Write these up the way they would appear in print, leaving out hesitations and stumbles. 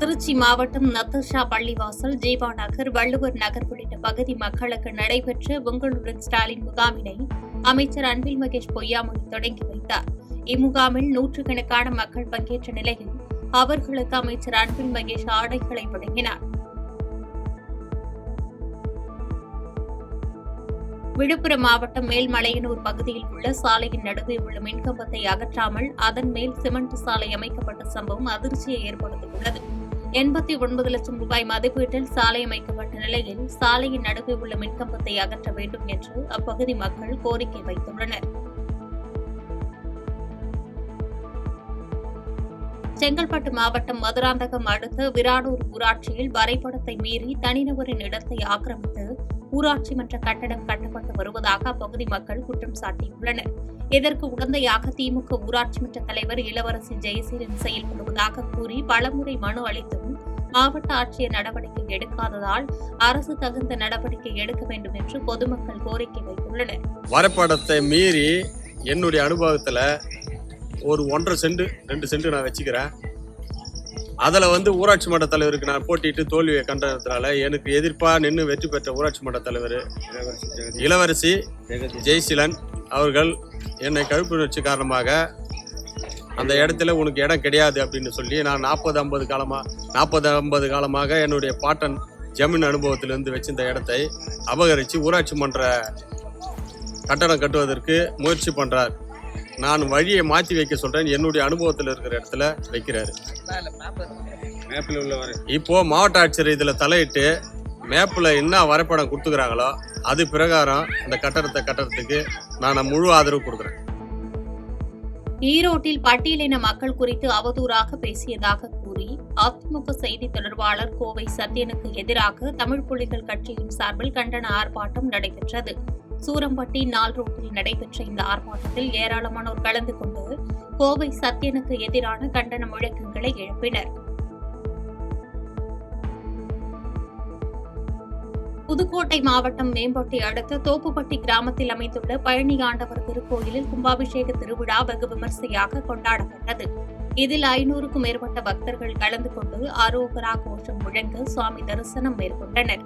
திருச்சி மாவட்டம் நத்தஷா பள்ளிவாசல், ஜீவா நகர், வள்ளுவர் நகர் உள்ளிட்ட பகுதி மக்களுக்கு நடைபெற்ற உங்களுடன் ஸ்டாலின் முகாமினை அமைச்சர் அன்பில் மகேஷ் பொய்யாமொழி தொடங்கி வைத்தார். இம்முகாமில் நூற்றுக்கணக்கான மக்கள் பங்கேற்ற நிலையில் அவர்களுக்கு அமைச்சர் அன்பில் மகேஷ் ஆடைகளை வழங்கினார். விழுப்புரம் மாவட்டம் மேல்மலையனூர் பகுதியில் உள்ள சாலையின் நடுவே உள்ள மின்கம்பத்தை அகற்றாமல் அதன் மேல் சிமெண்ட் சாலை அமைக்கப்பட்ட சம்பவம் அதிர்ச்சியை ஏற்படுத்தியுள்ளது. 89 லட்சம் ரூபாய் மதிப்பீட்டில் சாலை அமைக்கப்பட்ட நிலையில் சாலையின் நடுவே உள்ள மின்கம்பத்தை அகற்ற வேண்டும் என்று அப்பகுதி மக்கள் கோரிக்கை வைத்துள்ளனர். செங்கல்பட்டு மாவட்டம் மதுராந்தகம் அடுத்த விராடூர் ஊராட்சியில் வரைபடத்தை மீறி தனிநபரின் இடத்தை ஆக்கிரமித்து ஊராட்சி மன்ற கட்டடம் கட்டப்பட்டு வருவதாக அப்பகுதி மக்கள் குற்றம் சாட்டியுள்ளனர். இதற்கு உடந்தையாக திமுக ஊராட்சி மன்ற தலைவர் இளவரசி ஜெயசீலன் செயல்படுவதாக கூறி பலமுறை மனு அளித்தும் மாவட்ட ஆட்சியர் நடவடிக்கை எடுக்காததால் அரசு தகுந்த நடவடிக்கை எடுக்க வேண்டும் என்று பொதுமக்கள் கோரிக்கை வைத்துள்ளனர். வரைபடத்தை மீறி என்னுடைய அனுபவத்துல ஒரு 1.5 சென்ட் 2 சென்ட் நான் வச்சுக்கிறேன். அதில் ஊராட்சி மன்ற தலைவருக்கு நான் போட்டிட்டு தோல்வியை கண்டதுனால எனக்கு எதிர்ப்பாக நின்று வெற்றி பெற்ற ஊராட்சி மன்ற தலைவர் இளவரசி ஜெயசீலன் அவர்கள் என்னை கழுப்புணர்ச்சி காரணமாக அந்த இடத்துல உனக்கு இடம் கிடையாது அப்படின்னு சொல்லி நான் 40-50 காலமாக என்னுடைய பாட்டன் ஜமீன் அனுபவத்திலிருந்து வச்சிருந்த இடத்தை அபகரித்து ஊராட்சி மன்ற கட்டடம் கட்டுவதற்கு முயற்சி பண்ணுறார். நான் வழியை மாற்றி வைக்க சொல்றேன். என்னுடைய அனுபவத்தில் இருக்கிற இடத்துல வைக்கிறாரு. இப்போ மாவட்ட ஆட்சியர் இதுல தலையிட்டு மேப்ல என்ன வரைபடம் கொடுத்துக்கிறாங்களோ அது பிரகாரம் இந்த கட்டடத்துக்கு நான் முழு ஆதரவு கொடுக்குறேன். ஈரோட்டில் பட்டியலின மக்கள் குறித்து அவதூறாக பேசியதாக கூறி அதிமுக செய்தி தொடர்பாளர் கோவை சத்யனுக்கு எதிராக தமிழ் புலிகள் கட்சியின் சார்பில் கண்டன ஆர்ப்பாட்டம் நடைபெற்றது. சூரம்பட்டி நாள் ரோட்டில் நடைபெற்ற இந்த ஆர்ப்பாட்டத்தில் ஏராளமானோர் கலந்து கொண்டு கோவை சத்யனுக்கு எதிரான கண்டன முழக்கங்களை எழுப்பினர். புதுக்கோட்டை மாவட்டம் மேம்பட்டி அடுத்த தோப்புப்பட்டி கிராமத்தில் அமைந்துள்ள பழனி ஆண்டவர் திருக்கோயிலில் கும்பாபிஷேக திருவிழா வெகு விமர்சையாக கொண்டாடப்பட்டது. இதில் 500க்கும் மேற்பட்ட பக்தர்கள் கலந்து கொண்டு அரோகரா கோஷம் முழங்க சுவாமி தரிசனம் மேற்கொண்டனர்.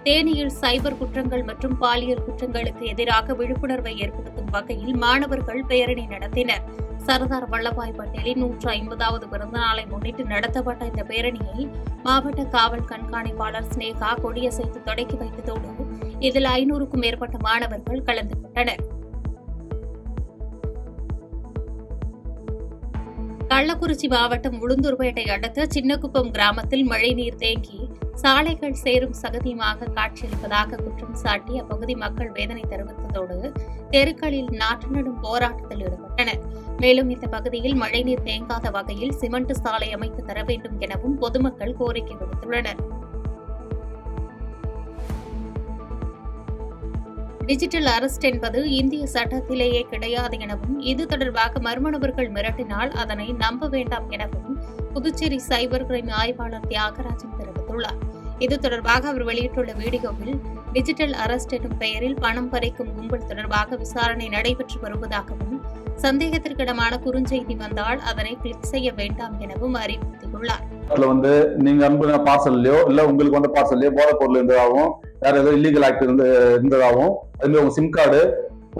தேனியில் சைபர் குற்றங்கள் மற்றும் பாலியல் குற்றங்களுக்கு எதிராக விழிப்புணர்வை ஏற்படுத்தும் வகையில் மாணவர்கள் பேரணி நடத்தினர். சர்தார் வல்லபாய் பட்டேலின் 150வது பிறந்த நாளை முன்னிட்டு நடத்தப்பட்ட இந்த பேரணியை மாவட்ட காவல் கண்காணிப்பாளர் ஸ்னேகா கொடியசைத்து தொடக்கி வைத்ததோடு இதில் 500க்கும் மேற்பட்ட மாணவர்கள் கலந்து கொண்டனர். கள்ளக்குறிச்சி மாவட்டம் உளுந்தூர்பேட்டை அடுத்த சின்னக்குப்பம் கிராமத்தில் மழைநீர் தேங்கி சாலைகள் சேரும் சகதியமாக காட்சியளிப்பதாக குற்றம் சாட்டி அப்பகுதி மக்கள் வேதனை தெரிவித்ததோடு தெருக்களில் நாற்று நடும் போராட்டத்தில் ஈடுபட்டனர். மேலும் இந்த பகுதியில் மழைநீர் தேங்காத வகையில் சிமெண்ட் சாலை அமைத்து தர வேண்டும் எனவும் பொதுமக்கள் கோரிக்கை விடுத்துள்ளனர். டிஜிட்டல் அரெஸ்ட் என்பது இந்திய சட்டத்திலேயே கிடையாது எனவும் இது தொடர்பாக மர்ம நபர்கள் மிரட்டினால் அதனை நம்ப வேண்டாம் எனவும் புதுச்சேரி சைபர் கிரைம் ஆய்வாளர் தியாகராஜன் தெரிவித்துள்ளார். இது தொடர்பாக அவர் வெளியிட்டுள்ள வீடியோவில் டிஜிட்டல் அரெஸ்ட் எனும் பெயரில் பணம் பறிக்கும் கும்பல் தொடர்பாக விசாரணை நடைபெற்று வருவதாகவும் சந்தேகத்திற்கிடமான குறுஞ்செய்தி வந்தால் அதனை கிளிக் செய்ய வேண்டாம் எனவும் அறிவுறுத்தியுள்ளார். நீங்க அனுப்பின பார்சல்லையோ இல்ல உங்களுக்கு பார்சல்லையோ போதை பொருள் இருந்ததாகவும் வேற ஏதோ இல்லீகல் ஆக்ட் இருந்ததாகவும் அதுமாதிரி உங்க சிம் கார்டு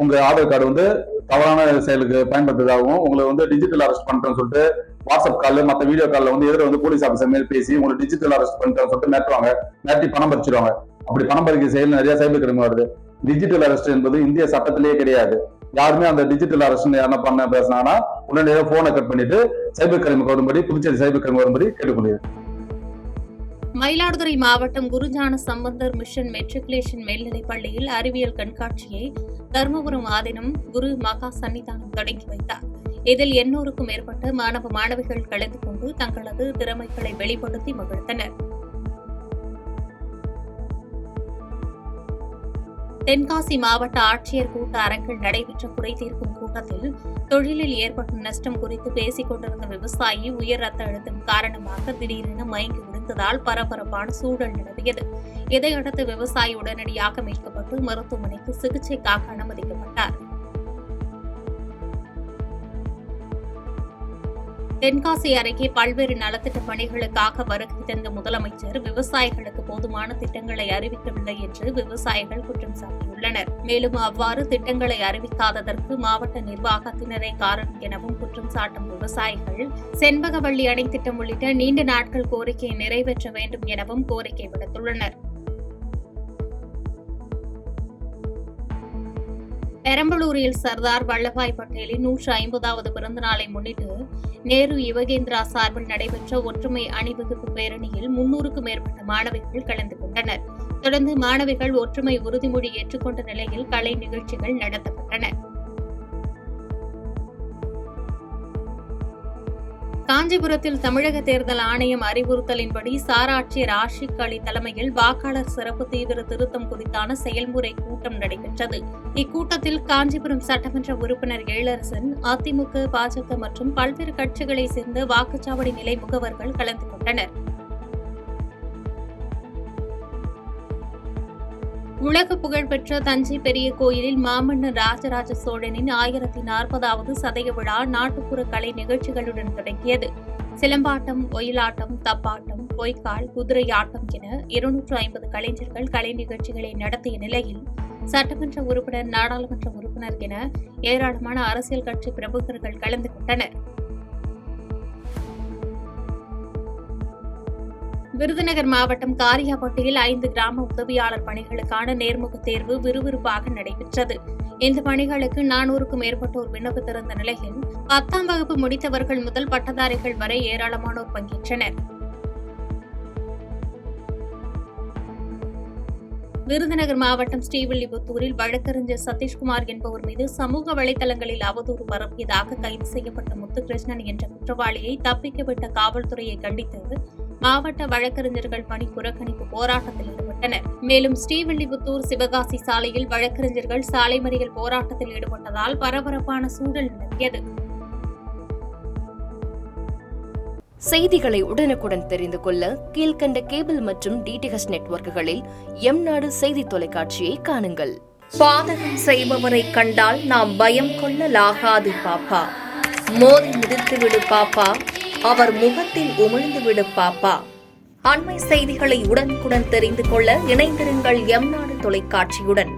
உங்க ஆதார் கார்டு தவறான செயலுக்கு பயன்படுத்துறதாகவும் உங்களை டிஜிட்டல் அரெஸ்ட் பண்றேன்னு சொல்லிட்டு வாட்ஸ்அப் கால்ல மற்ற வீடியோ கால்ல எதிர போலீஸ் ஆபீசர் மேல் பேசி உங்களை டிஜிட்டல் அரெஸ்ட் பண்றேன்னு சொல்லிட்டு மிரட்டுவாங்க. மிரட்டி பணம் பறிச்சிருவாங்க. அப்படி பணம் பறிக்கிற செயல் நிறைய சைபர் கிரைம் வருது. டிஜிட்டல் அரெஸ்ட் என்பது இந்திய சட்டத்திலேயே கிடையாது. யாருமே அந்த டிஜிட்டல் அரெஸ்ட் யாரா பண்ண பேசினாங்கன்னா உடனடியாக போனை கட் பண்ணிட்டு சைபர் கிரைமுக்கு வரும்படி புதுச்சேரி சைபர் கிரைம் வரும்படி கேட்டுக்கொள்கிறேன். மயிலாடுதுறை மாவட்டம் குருஞான சம்பந்தர் மிஷன் மெட்ரிகுலேஷன் மேல்நிலைப் பள்ளியில் அறிவியல் கண்காட்சியை தர்மபுரம் ஆதீனம் குரு மகா சன்னிதானம் தொடங்கி வைத்தார். இதில் 800க்கும் மேற்பட்ட மாணவ மாணவிகள் கலந்து கொண்டு தங்களது திறமைகளை வெளிப்படுத்தி மகிழ்ந்தனர். தென்காசி மாவட்ட ஆட்சியர் கூட்ட அரங்கில் நடைபெற்ற குறை தீர்க்கும் கூட்டத்தில் தொழிலில் ஏற்பட்ட நஷ்டம் குறித்து பேசிக் கொண்டிருந்த விவசாயி உயர் ரத்த அழுத்தம் காரணமாக திடீரென மயங்கி விழுந்ததால் பரபரப்பான சூழல் நிலவியது. இதையடுத்து விவசாயி உடனடியாக மீட்கப்பட்டு மருத்துவமனைக்கு சிகிச்சைக்காக அனுமதிக்கப்பட்டார். தென்காசி அருகே பல்வேறு நலத்திட்ட பணிகளுக்காக வருகை தந்த முதலமைச்சர் விவசாயிகளுக்கு போதுமான திட்டங்களை அறிவிக்கவில்லை என்று விவசாயிகள் குற்றம் சாட்டியுள்ளனர். மேலும் அவ்வாறு திட்டங்களை அறிவிக்காததற்கு மாவட்ட நிர்வாகத்தினரே காரணம் எனவும் குற்றம் சாட்டும் விவசாயிகள் செண்பகவல்லி அணை திட்டம் உள்ளிட்ட நீண்ட நாட்கள் கோரிக்கையை நிறைவேற்ற வேண்டும் எனவும் கோரிக்கை விடுத்துள்ளனர். பெரம்பலூரில் சர்தார் வல்லபாய் பட்டேலின் 150வது பிறந்த நாளை முன்னிட்டு நேரு யுவகேந்திரா சார்பில் நடைபெற்ற ஒற்றுமை அணிவகுப்பு பேரணியில் 300க்கும் மேற்பட்ட மாணவிகள் கலந்து கொண்டனர். தொடர்ந்து மாணவிகள் ஒற்றுமை உறுதிமொழி ஏற்றுக்கொண்ட நிலையில் கலை நிகழ்ச்சிகள் நடத்தப்பட்டன. காஞ்சிபுரத்தில் தமிழக தேர்தல் ஆணையம் அறிவுறுத்தலின்படி சார் ஆட்சியர் ஆஷிக் அலி தலைமையில் வாக்காளர் சிறப்பு தீவிர திருத்தம் குறித்தான செயல்முறை கூட்டம் நடைபெற்றது. இக்கூட்டத்தில் காஞ்சிபுரம் சட்டமன்ற உறுப்பினர் எழிலரசன், அதிமுக, பாஜக மற்றும் பல்வேறு கட்சிகளைச் சேர்ந்த வாக்குச்சாவடி நிலை முகவர்கள் கலந்து கொண்டனர். உலக புகழ்பெற்ற தஞ்சை பெரிய கோயிலில் மாமன்னர் ராஜராஜ சோழனின் 1040வது சதய விழா நாட்டுப்புற கலை நிகழ்ச்சிகளுடன் தொடங்கியது. சிலம்பாட்டம், ஒயிலாட்டம், தப்பாட்டம், பொய்க்கால், குதிரையாட்டம் என 250 கலைஞர்கள் கலை நிகழ்ச்சிகளை நடத்திய நிலையில் சட்டமன்ற உறுப்பினர், நாடாளுமன்ற உறுப்பினர் என ஏராளமான அரசியல் கட்சி பிரமுகர்கள் கலந்து கொண்டனர். விருதுநகர் மாவட்டம் காரியாபட்டியில் 5 கிராம உதவியாளர் பணிகளுக்கான நேர்முக தேர்வு விறுவிறுப்பாக நடைபெற்றது. இந்த பணிகளுக்கு 400க்கும் மேற்பட்டோர் விண்ணப்பித்திருந்த நிலையில் 10ஆம் வகுப்பு முடித்தவர்கள் முதல் பட்டதாரிகள் வரை ஏராளமானோர் பங்கேற்றனர். விருதுநகர் மாவட்டம் ஸ்ரீவில்லிபுத்தூரில் வழக்கறிஞர் சதீஷ்குமார் என்பவர் மீது சமூக வலைதளங்களில் அவதூறு பரப்பியதாக கைது செய்யப்பட்ட முத்துகிருஷ்ணன் என்ற குற்றவாளியை தப்பிக்கவிட்ட காவல்துறையை கண்டித்து மாவட்ட வழக்கறிஞர்கள் பணி புறக்கணிப்பு போராட்டத்தில் ஈடுபட்டனர். மேலும் ஸ்ரீவில்லிபுத்தூர் சிவகாசி சாலையில் வழக்கறிஞர்கள் சாலை மறியல் போராட்டத்தில் ஈடுபட்டதால் பரபரப்பான சூழல் நிலவியது. செய்திகளை உடனுக்குடன் தெரிந்து கொள்ள கீழ்கண்ட கேபிள் மற்றும் டிடிஎச் நெட்வொர்க்குகளில் எம்நாடு செய்தி தொலைக்காட்சியை காணுங்கள். பாதகம் செய்பவரை கண்டால் நாம் பயம் கொள்ளலாகாது பாப்பா. மோதி மிதித்துவிடு பாப்பா, அவர் முகத்தில் உமிழ்ந்துவிடு பாப்பா. அண்மை செய்திகளை உடனுக்குடன் தெரிந்து கொள்ள இணைந்திருங்கள் எம்நாடு தொலைக்காட்சியுடன்.